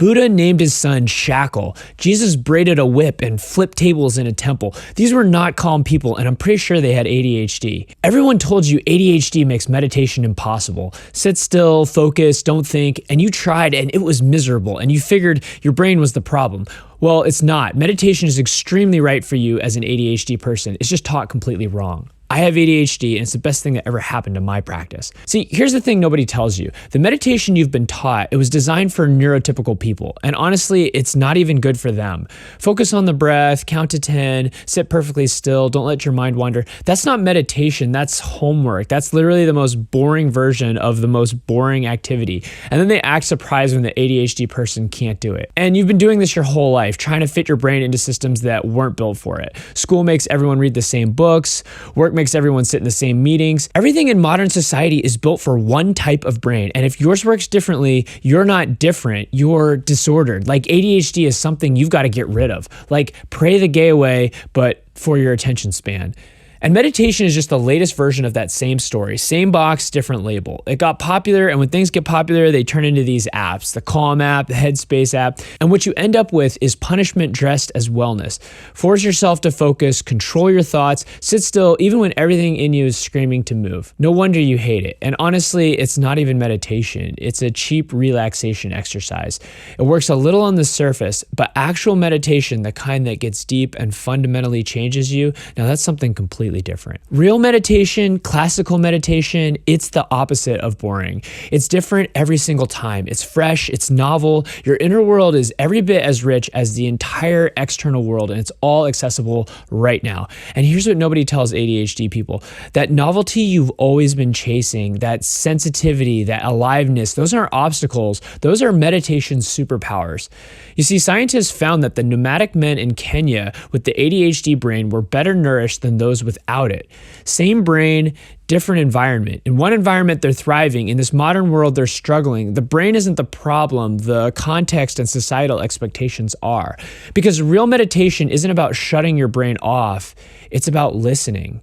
Buddha named his son Shackle. Jesus braided a whip and flipped tables in a temple. These were not calm people, and I'm pretty sure they had ADHD. Everyone told you ADHD makes meditation impossible. Sit still, focus, don't think, and you tried and it was miserable, and you figured your brain was the problem. Well, it's not. Meditation is extremely right for you as an ADHD person. It's just taught completely wrong. I have ADHD, and it's the best thing that ever happened to my practice. See, here's the thing nobody tells you. The meditation you've been taught, it was designed for neurotypical people, and honestly, it's not even good for them. Focus on the breath, count to 10, sit perfectly still, don't let your mind wander. That's not meditation, that's homework. That's literally the most boring version of the most boring activity. And then they act surprised when the ADHD person can't do it. And you've been doing this your whole life, trying to fit your brain into systems that weren't built for it. School makes everyone read the same books, work makes everyone sit in the same meetings. Everything in modern society is built for one type of brain. And if yours works differently, you're not different, you're disordered. Like ADHD is something you've got to get rid of. Like pray the gay away, but for your attention span. And meditation is just the latest version of that same story. Same box, different label. It got popular, and when things get popular, they turn into these apps, the Calm app, the Headspace app, and what you end up with is punishment dressed as wellness. Force yourself to focus, control your thoughts, sit still even when everything in you is screaming to move. No wonder you hate it. And honestly, it's not even meditation. It's a cheap relaxation exercise. It works a little on the surface, but actual meditation, the kind that gets deep and fundamentally changes you, now that's something completely different. Real meditation, classical meditation, it's the opposite of boring. It's different every single time. It's fresh, it's novel. Your inner world is every bit as rich as the entire external world, and it's all accessible right now. And here's what nobody tells ADHD people. That novelty you've always been chasing, that sensitivity, that aliveness, those aren't obstacles. Those are meditation superpowers. You see, scientists found that the nomadic men in Kenya with the ADHD brain were better nourished than those without it. Same brain, different environment. In one environment, they're thriving. In this modern world, they're struggling. The brain isn't the problem. The context and societal expectations are. Because real meditation isn't about shutting your brain off. It's about listening.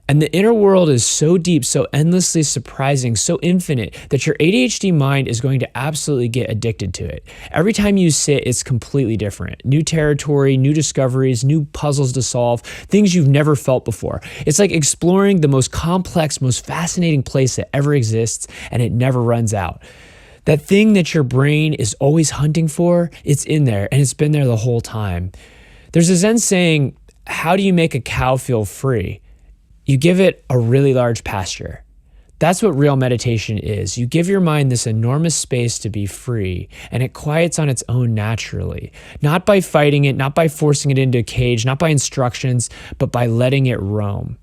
And the inner world is so deep, so endlessly surprising, so infinite that your ADHD mind is going to absolutely get addicted to it. Every time you sit, it's completely different. New territory, new discoveries, new puzzles to solve, things you've never felt before. It's like exploring the most complex, most fascinating place that ever exists, and it never runs out. That thing that your brain is always hunting for, it's in there, and it's been there the whole time. There's a Zen saying, how do you make a cow feel free? You give it a really large pasture. That's what real meditation is. You give your mind this enormous space to be free, and it quiets on its own naturally. Not by fighting it, not by forcing it into a cage, not by instructions, but by letting it roam.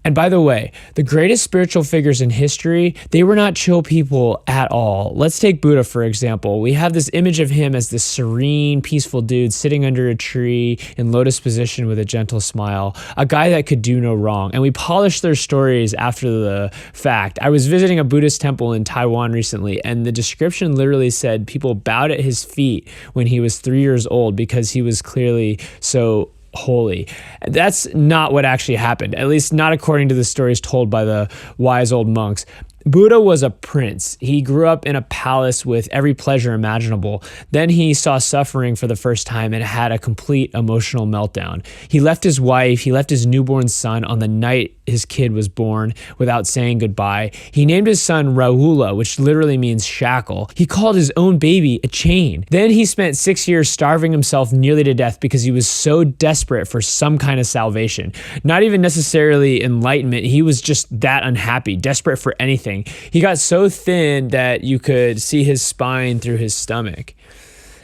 And by the way, the greatest spiritual figures in history, they were not chill people at all. Let's take Buddha, for example. We have this image of him as this serene, peaceful dude sitting under a tree in lotus position with a gentle smile, a guy that could do no wrong. And we polish their stories after the fact. I was visiting a Buddhist temple in Taiwan recently, and the description literally said people bowed at his feet when he was 3 years old because he was clearly so holy. That's not what actually happened, at least not according to the stories told by the wise old monks. Buddha was a prince. He grew up in a palace with every pleasure imaginable. Then he saw suffering for the first time and had a complete emotional meltdown. He left his wife, he left his newborn son on the night his kid was born without saying goodbye. He named his son Rahula, which literally means shackle. He called his own baby a chain. Then he spent 6 years starving himself nearly to death because he was so desperate for some kind of salvation. Not even necessarily enlightenment. He was just that unhappy, desperate for anything. He got so thin that you could see his spine through his stomach.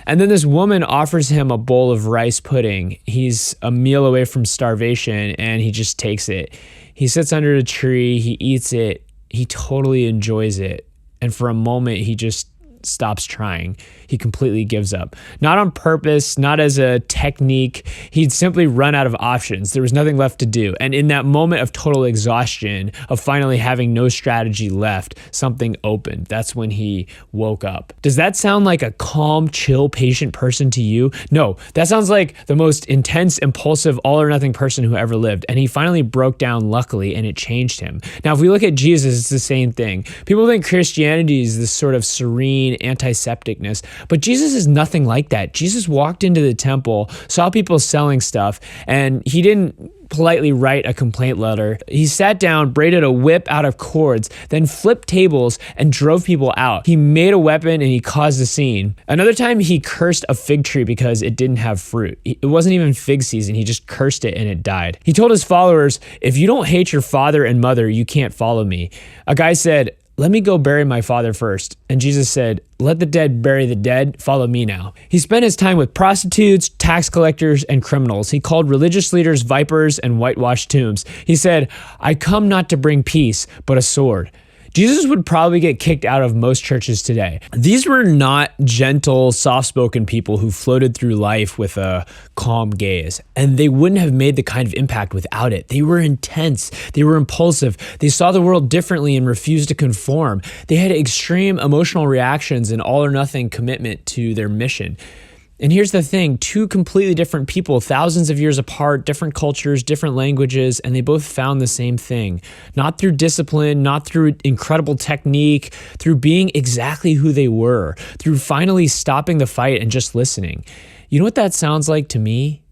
And then this woman offers him a bowl of rice pudding. He's a meal away from starvation, and he just takes it. He sits under a tree, he eats it, he totally enjoys it. And for a moment, he just stops trying. He completely gives up. Not on purpose, not as a technique. He'd simply run out of options. There was nothing left to do. And in that moment of total exhaustion, of finally having no strategy left, something opened. That's when he woke up. Does that sound like a calm, chill, patient person to you? No, that sounds like the most intense, impulsive, all or nothing person who ever lived. And he finally broke down, luckily, and it changed him. Now, if we look at Jesus, it's the same thing. People think Christianity is this sort of serene, clean, antisepticness. But Jesus is nothing like that. Jesus walked into the temple, saw people selling stuff, and he didn't politely write a complaint letter. He sat down, braided a whip out of cords, then flipped tables and drove people out. He made a weapon and he caused a scene. Another time he cursed a fig tree because it didn't have fruit. It wasn't even fig season. He just cursed it and it died. He told his followers, if you don't hate your father and mother, you can't follow me. A guy said, let me go bury my father first. And Jesus said, let the dead bury the dead, follow me now. He spent his time with prostitutes, tax collectors, and criminals. He called religious leaders vipers and whitewashed tombs. He said, I come not to bring peace, but a sword. Jesus would probably get kicked out of most churches today. These were not gentle, soft-spoken people who floated through life with a calm gaze, and they wouldn't have made the kind of impact without it. They were intense. They were impulsive. They saw the world differently and refused to conform. They had extreme emotional reactions and all-or-nothing commitment to their mission. And here's the thing, two completely different people, thousands of years apart, different cultures, different languages, and they both found the same thing. Not through discipline, not through incredible technique, through being exactly who they were, through finally stopping the fight and just listening. You know what that sounds like to me?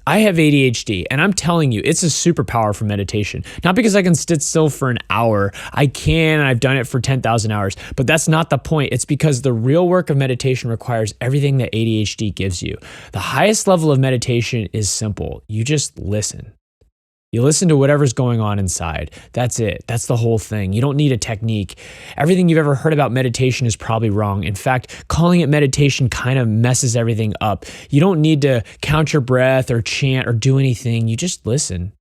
I have ADHD, and I'm telling you, it's a superpower for meditation. Not because I can sit still for an hour. I can, and I've done it for 10,000 hours, but that's not the point. It's because the real work of meditation requires everything that ADHD gives you. The highest level of meditation is simple. You just listen. You listen to whatever's going on inside. That's it. That's the whole thing. You don't need a technique. Everything you've ever heard about meditation is probably wrong. In fact, calling it meditation kind of messes everything up. You don't need to count your breath or chant or do anything. You just listen.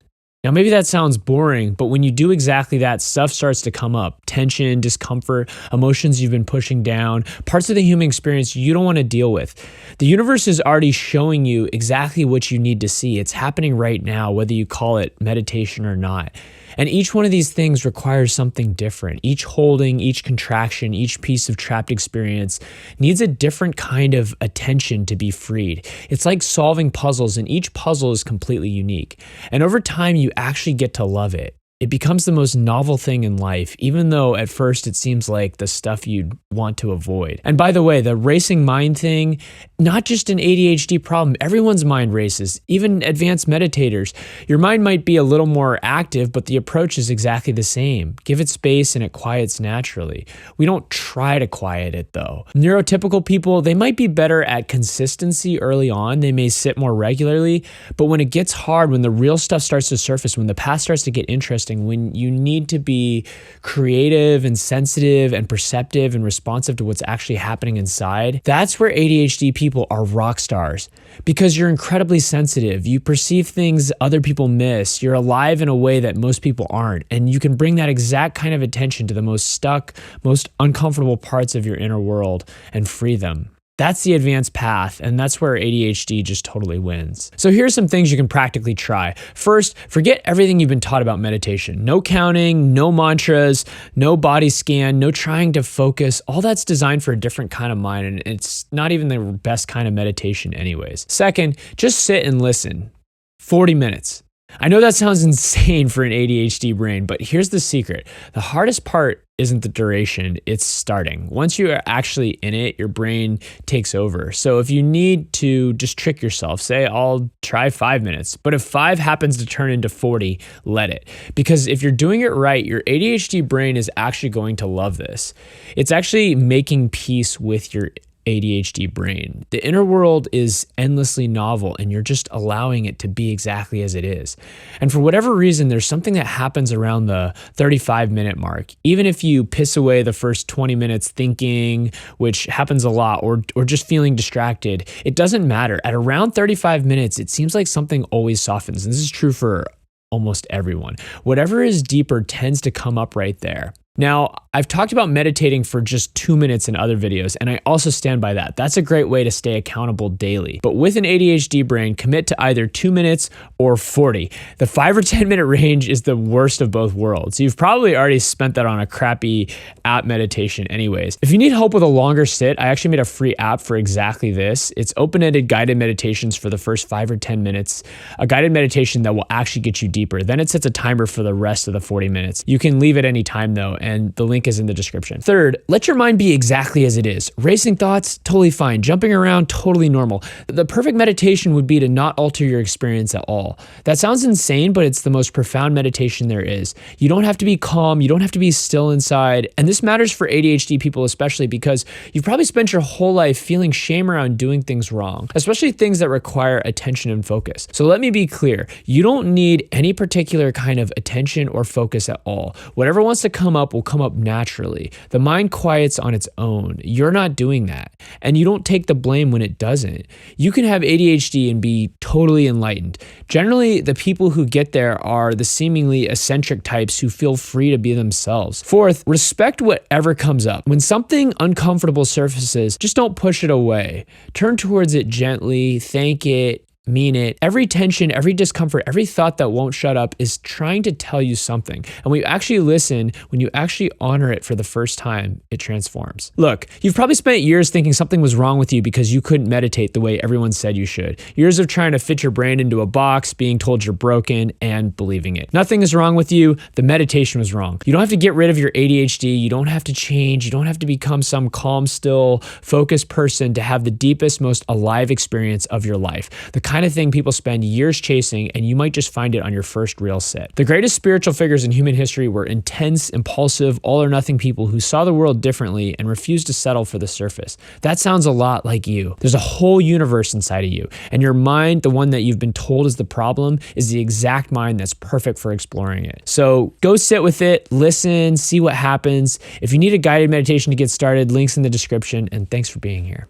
Now, maybe that sounds boring, but when you do exactly that, stuff starts to come up. Tension, discomfort, emotions you've been pushing down, parts of the human experience you don't want to deal with. The universe is already showing you exactly what you need to see. It's happening right now, whether you call it meditation or not. And each one of these things requires something different. Each holding, each contraction, each piece of trapped experience needs a different kind of attention to be freed. It's like solving puzzles, and each puzzle is completely unique. And over time, you actually get to love it. It becomes the most novel thing in life, even though at first it seems like the stuff you'd want to avoid. And by the way, the racing mind thing, not just an ADHD problem. Everyone's mind races, even advanced meditators. Your mind might be a little more active, but the approach is exactly the same. Give it space and it quiets naturally. We don't try to quiet it though. Neurotypical people, they might be better at consistency early on. They may sit more regularly, but when it gets hard, when the real stuff starts to surface, when the path starts to get interesting, when you need to be creative and sensitive and perceptive and responsive to what's actually happening inside, that's where ADHD people are rock stars. Because you're incredibly sensitive. You perceive things other people miss. You're alive in a way that most people aren't. And you can bring that exact kind of attention to the most stuck, most uncomfortable parts of your inner world and free them. That's the advanced path, and that's where ADHD just totally wins. So here's some things you can practically try. First, forget everything you've been taught about meditation. No counting, no mantras, no body scan, no trying to focus. All that's designed for a different kind of mind, and it's not even the best kind of meditation anyways. Second, just sit and listen. 40 minutes. I know that sounds insane for an ADHD brain, but here's the secret. The hardest part isn't the duration, it's starting. Once you are actually in it, your brain takes over. So if you need to just trick yourself, say, I'll try 5 minutes. But if 5 happens to turn into 40, let it. Because if you're doing it right, your ADHD brain is actually going to love this. It's actually making peace with your ADHD brain. The inner world is endlessly novel, and you're just allowing it to be exactly as it is. And for whatever reason, there's something that happens around the 35-minute mark. Even if you piss away the first 20 minutes thinking, which happens a lot, or just feeling distracted, it doesn't matter. At around 35 minutes, it seems like something always softens. And this is true for almost everyone. Whatever is deeper tends to come up right there. Now, I've talked about meditating for just 2 minutes in other videos, and I also stand by that. That's a great way to stay accountable daily. But with an ADHD brain, commit to either 2 minutes or 40. The 5 or 10 minute range is the worst of both worlds. You've probably already spent that on a crappy app meditation anyways. If you need help with a longer sit, I actually made a free app for exactly this. It's open-ended guided meditations for the first 5 or 10 minutes, a guided meditation that will actually get you deeper. Then it sets a timer for the rest of the 40 minutes. You can leave at any time though, and the link is in the description. Third, let your mind be exactly as it is. Racing thoughts, totally fine. Jumping around, totally normal. The perfect meditation would be to not alter your experience at all. That sounds insane, but it's the most profound meditation there is. You don't have to be calm. You don't have to be still inside. And this matters for ADHD people especially because you've probably spent your whole life feeling shame around doing things wrong, especially things that require attention and focus. So let me be clear. You don't need any particular kind of attention or focus at all. Whatever wants to come up will come up naturally. The mind quiets on its own. You're not doing that. And you don't take the blame when it doesn't. You can have ADHD and be totally enlightened. Generally, the people who get there are the seemingly eccentric types who feel free to be themselves. Fourth, respect whatever comes up. When something uncomfortable surfaces, just don't push it away. Turn towards it gently, thank it, mean it. Every tension, every discomfort, every thought that won't shut up is trying to tell you something. And when you actually listen, when you actually honor it for the first time, it transforms. Look, you've probably spent years thinking something was wrong with you because you couldn't meditate the way everyone said you should. Years of trying to fit your brain into a box, being told you're broken, and believing it. Nothing is wrong with you. The meditation was wrong. You don't have to get rid of your ADHD. You don't have to change. You don't have to become some calm, still, focused person to have the deepest, most alive experience of your life. The kind of thing people spend years chasing, and you might just find it on your first real sit. The greatest spiritual figures in human history were intense, impulsive, all-or-nothing people who saw the world differently and refused to settle for the surface. That sounds a lot like you. There's a whole universe inside of you, and your mind, the one that you've been told is the problem, is the exact mind that's perfect for exploring it. So go sit with it, listen, see what happens. If you need a guided meditation to get started, links in the description, and thanks for being here.